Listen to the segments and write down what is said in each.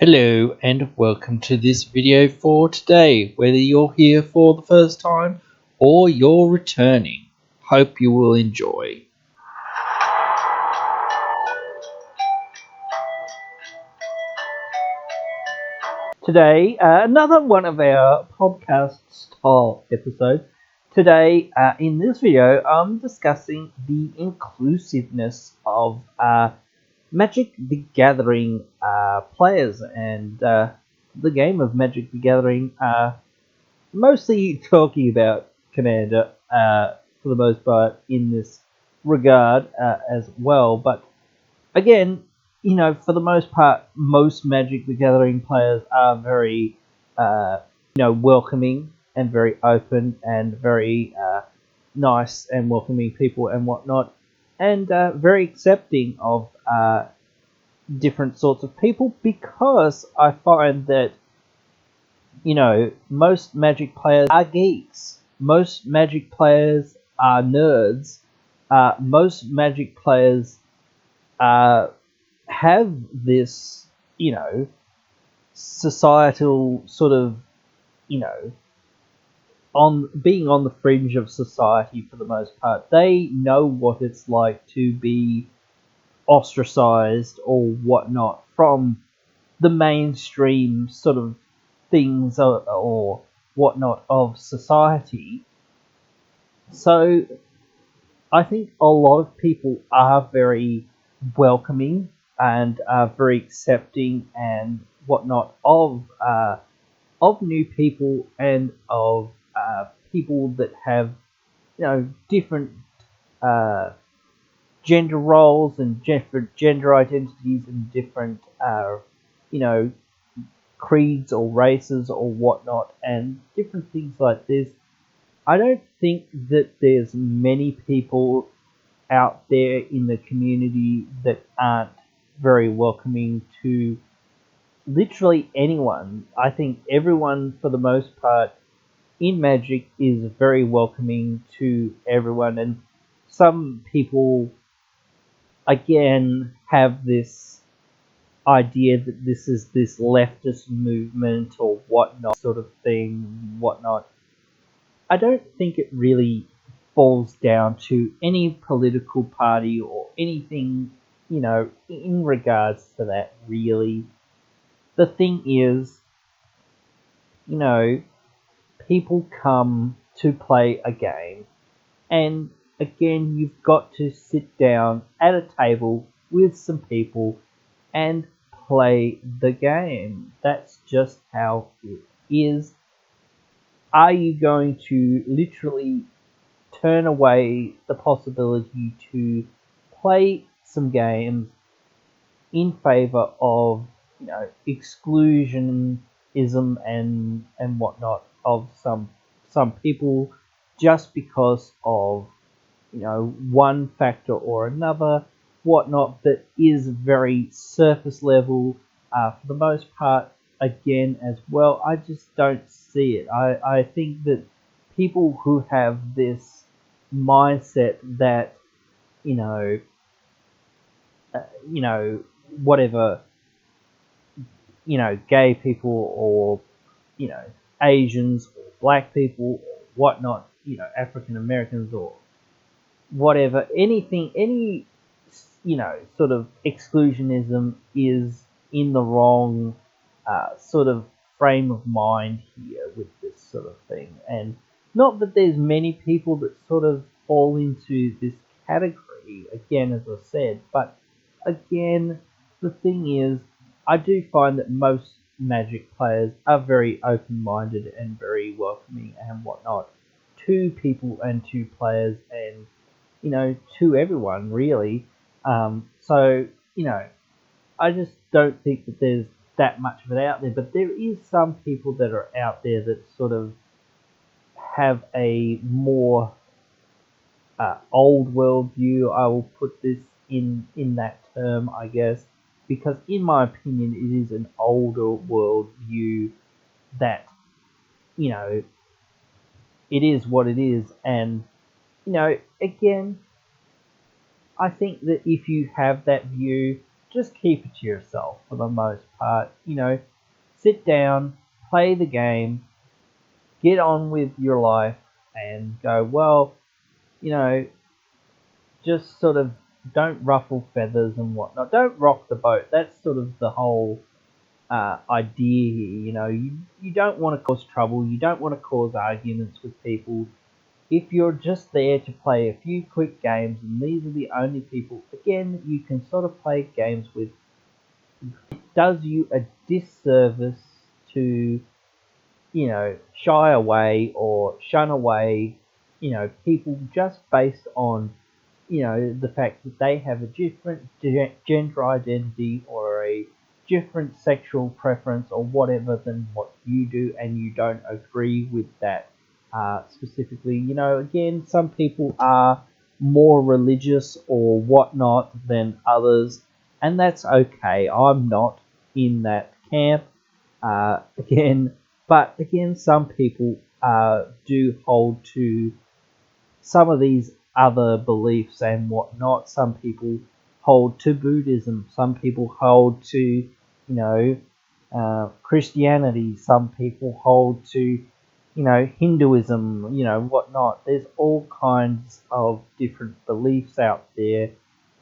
Hello and welcome to this video for today, whether you're here for the first time or you're returning. Hope you will enjoy. Today, another one of our podcast style episodes. Today, in this video, I'm discussing the inclusiveness of Magic the Gathering players and the game of Magic the Gathering, mostly talking about Commander for the most part in this regard as well. But again, for the most part, most Magic the Gathering players are very, welcoming and very open and very nice and welcoming people and whatnot, and very accepting of different sorts of people, because I find that most Magic players are geeks. Most Magic players are nerds. Most Magic players have this, societal sort of, on being on the fringe of society for the most part. They know what it's like to be ostracized or whatnot from the mainstream sort of things or whatnot of society. So I think a lot of people are very welcoming and are very accepting and whatnot of new people and of people that have different gender roles and different gender identities and different creeds or races or whatnot and different things like this. I don't think that there's many people out there in the community that aren't very welcoming to literally anyone. I think everyone, for the most part, in Magic is very welcoming to everyone, and some people, again, have this idea that this is this leftist movement or whatnot sort of thing, whatnot. I don't think it really falls down to any political party or anything, in regards to that, really. The thing is, people come to play a game, and again, you've got to sit down at a table with some people and play the game. That's just how it is. Are you going to literally turn away the possibility to play some games in favor of, exclusionism and whatnot of some people, just because of one factor or another, whatnot, that is very surface level for the most part, again, as well? I just don't see it. I think that people who have this mindset that, whatever, gay people or, Asians or black people or whatnot, African Americans or whatever, anything, any, sort of exclusionism is in the wrong sort of frame of mind here with this sort of thing. And not that there's many people that sort of fall into this category, again, as I said, but again, the thing is, I do find that most Magic players are very open-minded and very welcoming and whatnot to people and to players and, to everyone, really. So, I just don't think that there's that much of it out there, but there is some people that are out there that sort of have a more old world view. I will put this in that term, I guess, because in my opinion it is an older world view that, it is what it is. And, again, I think that if you have that view, just keep it to yourself for the most part. Sit down, play the game, get on with your life, and go, well, you know, just sort of don't ruffle feathers and whatnot. Don't rock the boat. That's sort of the whole idea here. You don't want to cause trouble. You don't want to cause arguments with people. If you're just there to play a few quick games and these are the only people, again, you can sort of play games with, it does you a disservice to, shy away or shun away, people just based on, the fact that they have a different gender identity or a different sexual preference or whatever than what you do, and you don't agree with that specifically. Again, some people are more religious or whatnot than others, and that's okay. I'm not in that camp. But again, some people do hold to some of these other beliefs and whatnot. Some people hold to Buddhism. Some people hold to, Christianity. Some people hold to, Hinduism, whatnot. There's all kinds of different beliefs out there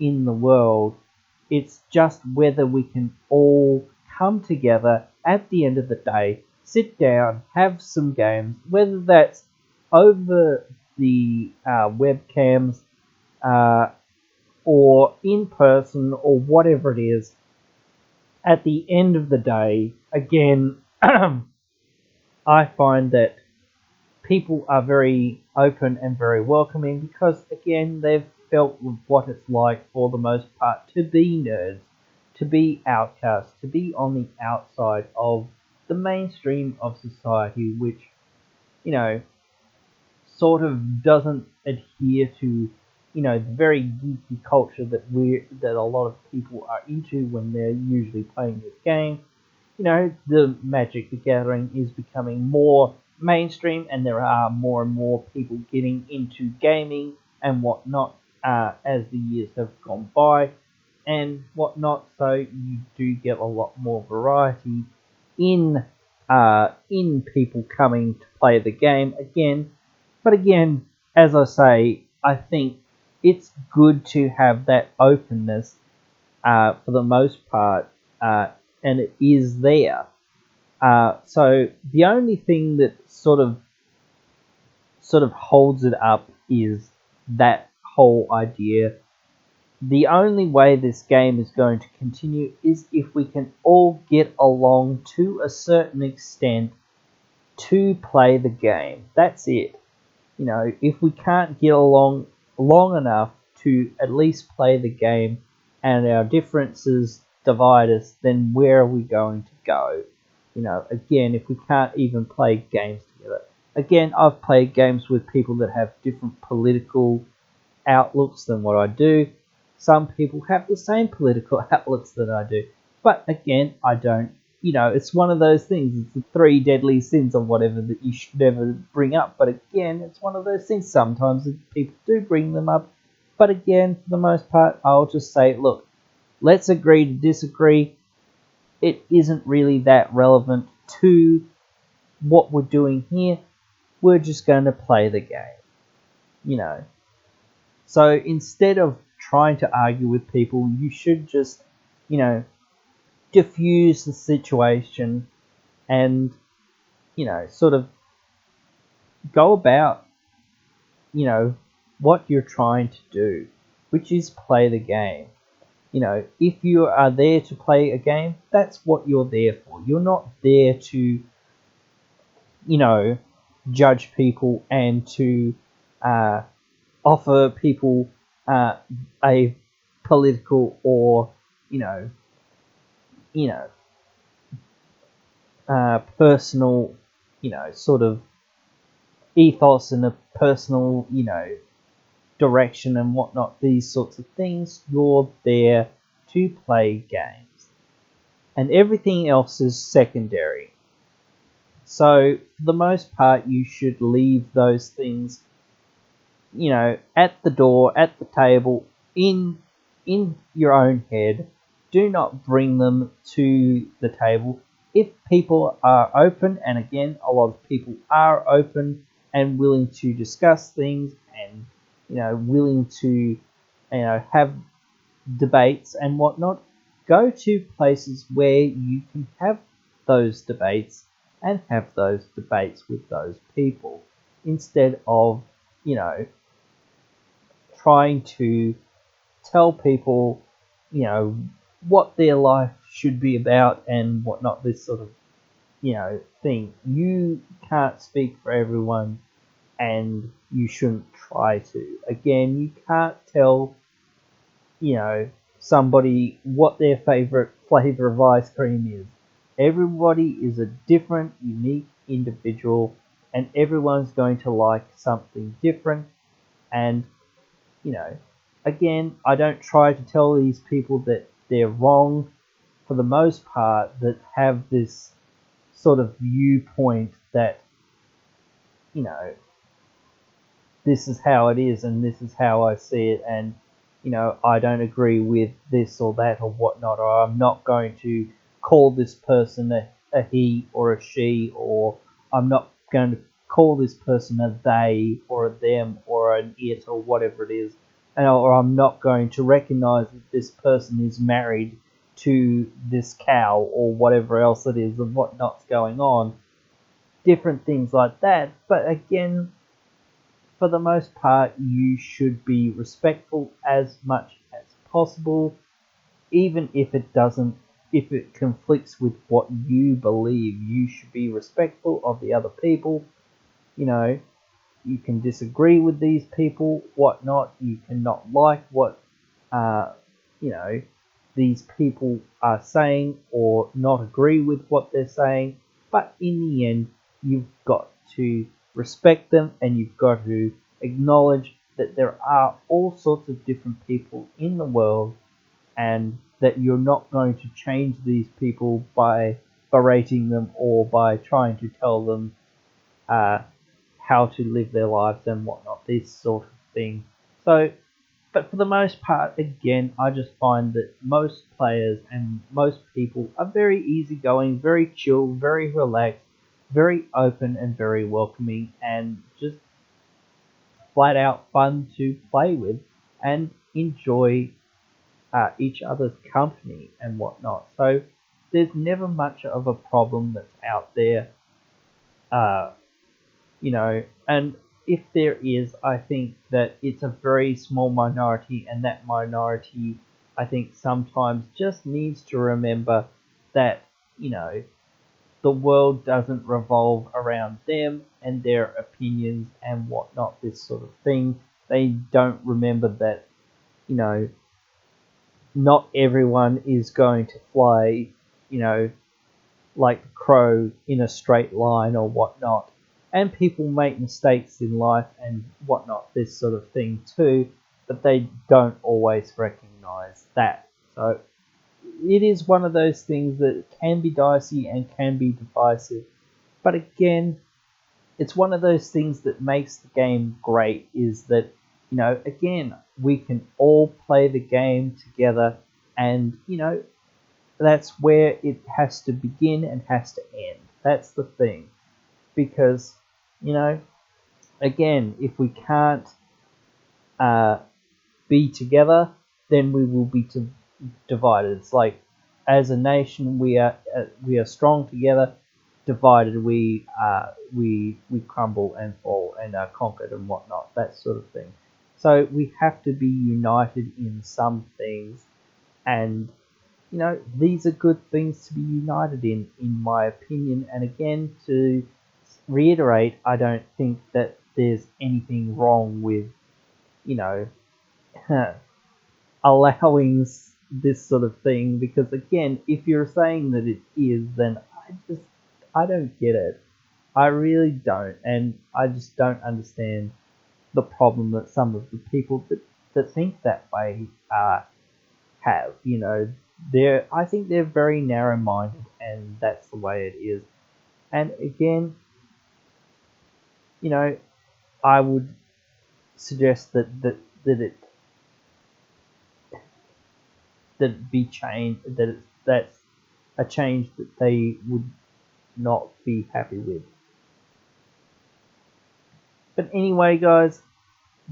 in the world. It's just whether we can all come together at the end of the day, sit down, have some games, whether that's over the webcams or in person or whatever it is. At the end of the day, again, I find that people are very open and very welcoming because, again, they've felt what it's like for the most part to be nerds, to be outcasts, to be on the outside of the mainstream of society, which, sort of doesn't adhere to, the very geeky culture that a lot of people are into when they're usually playing this game. The Magic the Gathering is becoming more mainstream, and there are more and more people getting into gaming and whatnot as the years have gone by and whatnot. So you do get a lot more variety in people coming to play the game again. But again, as I say, I think it's good to have that openness for the most part, and it is there. So the only thing that sort of holds it up is that whole idea. The only way this game is going to continue is if we can all get along to a certain extent to play the game. That's it. If we can't get along long enough to at least play the game and our differences divide us, then where are we going to go? Again, if we can't even play games together. Again, I've played games with people that have different political outlooks than what I do. Some people have the same political outlooks that I do. But again, I don't. It's one of those things. It's the three deadly sins or whatever that you should never bring up. But again, it's one of those things. Sometimes people do bring them up. But again, for the most part, I'll just say, look, let's agree to disagree. It isn't really that relevant to what we're doing here. We're just going to play the game. So instead of trying to argue with people, you should just, diffuse the situation and, sort of go about, what you're trying to do, which is play the game. If you are there to play a game, that's what you're there for. You're not there to, judge people and to offer people a political or, you know, personal, sort of ethos and a personal, direction and whatnot, these sorts of things. You're there to play games, and everything else is secondary. So, for the most part, you should leave those things, at the door, at the table, in your own head. do not bring them to the table. If people are open, and again, a lot of people are open and willing to discuss things, and willing to have debates and whatnot, go to places where you can have those debates and have those debates with those people, instead of trying to tell people what their life should be about and whatnot, this sort of thing. You can't speak for everyone, and you shouldn't try to. Again, you can't tell somebody what their favorite flavor of ice cream is. Everybody is a different, unique individual, and everyone's going to like something different. And again, I don't try to tell these people that they're wrong, for the most part, that have this sort of viewpoint that this is how it is and this is how I see it, and I don't agree with this or that or whatnot, or I'm not going to call this person a he or a she, or I'm not going to call this person a they or a them or an it or whatever it is, or I'm not going to recognize that this person is married to this cow or whatever else it is and whatnot's going on. Different things like that. But again, for the most part, you should be respectful as much as possible, even if it conflicts with what you believe. You should be respectful of the other people. You can disagree with these people, whatnot. You cannot like what these people are saying, or not agree with what they're saying. But in the end, you've got to respect them, and you've got to acknowledge that there are all sorts of different people in the world, and that you're not going to change these people by berating them or by trying to tell them how to live their lives and whatnot, this sort of thing. So, but for the most part, again, I just find that most players and most people are very easygoing, very chill, very relaxed, very open and very welcoming, and just flat out fun to play with and enjoy each other's company and whatnot. So there's never much of a problem that's out there, uh, and if there is, I think that it's a very small minority, and that minority, I think, sometimes just needs to remember that, the world doesn't revolve around them and their opinions and whatnot, this sort of thing. They don't remember that, not everyone is going to fly, like a crow in a straight line or whatnot. And people make mistakes in life and whatnot, this sort of thing too, but they don't always recognize that. So it is one of those things that can be dicey and can be divisive. But again, it's one of those things that makes the game great, is that, again, we can all play the game together, and, that's where it has to begin and has to end. That's the thing. Because, again, if we can't be together, then we will be divided. It's like, as a nation, we are strong together. Divided, we crumble and fall and are conquered and whatnot. That sort of thing. So we have to be united in some things, and these are good things to be united in my opinion. And again, to reiterate, I don't think that there's anything wrong with, allowing this sort of thing, because again, if you're saying that it is, then I don't get it. I really don't, and I just don't understand the problem that some of the people that think that way have. I think they're very narrow-minded, and that's the way it is. And again, I would suggest that it that it be changed, that's a change that they would not be happy with. But anyway, guys,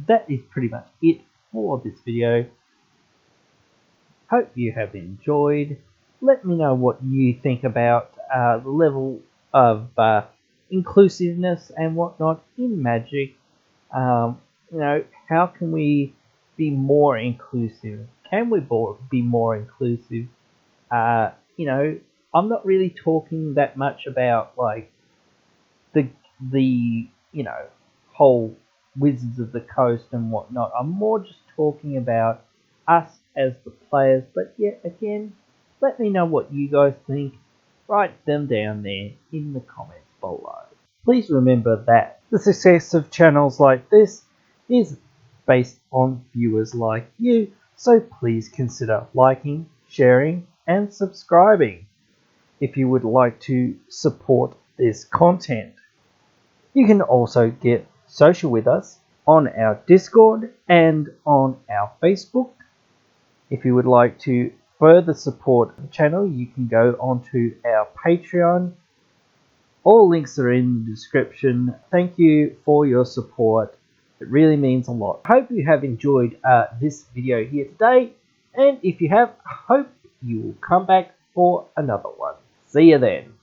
that is pretty much it for this video. Hope you have enjoyed. Let me know what you think about the level of inclusiveness and whatnot in Magic. How can we be more inclusive? Can we be more inclusive? I'm not really talking that much about like the whole Wizards of the Coast and whatnot. I'm more just talking about us as the players. But yet again, let me know what you guys think. Write them down there in the comments below. Please remember that the success of channels like this is based on viewers like you, so please consider liking, sharing, and subscribing if you would like to support this content. You can also get social with us on our Discord and on our Facebook. If you would like to further support the channel, you can go onto our Patreon. All links are in the description. Thank you for your support. It really means a lot. I hope you have enjoyed this video here today. And if you have, I hope you will come back for another one. See you then.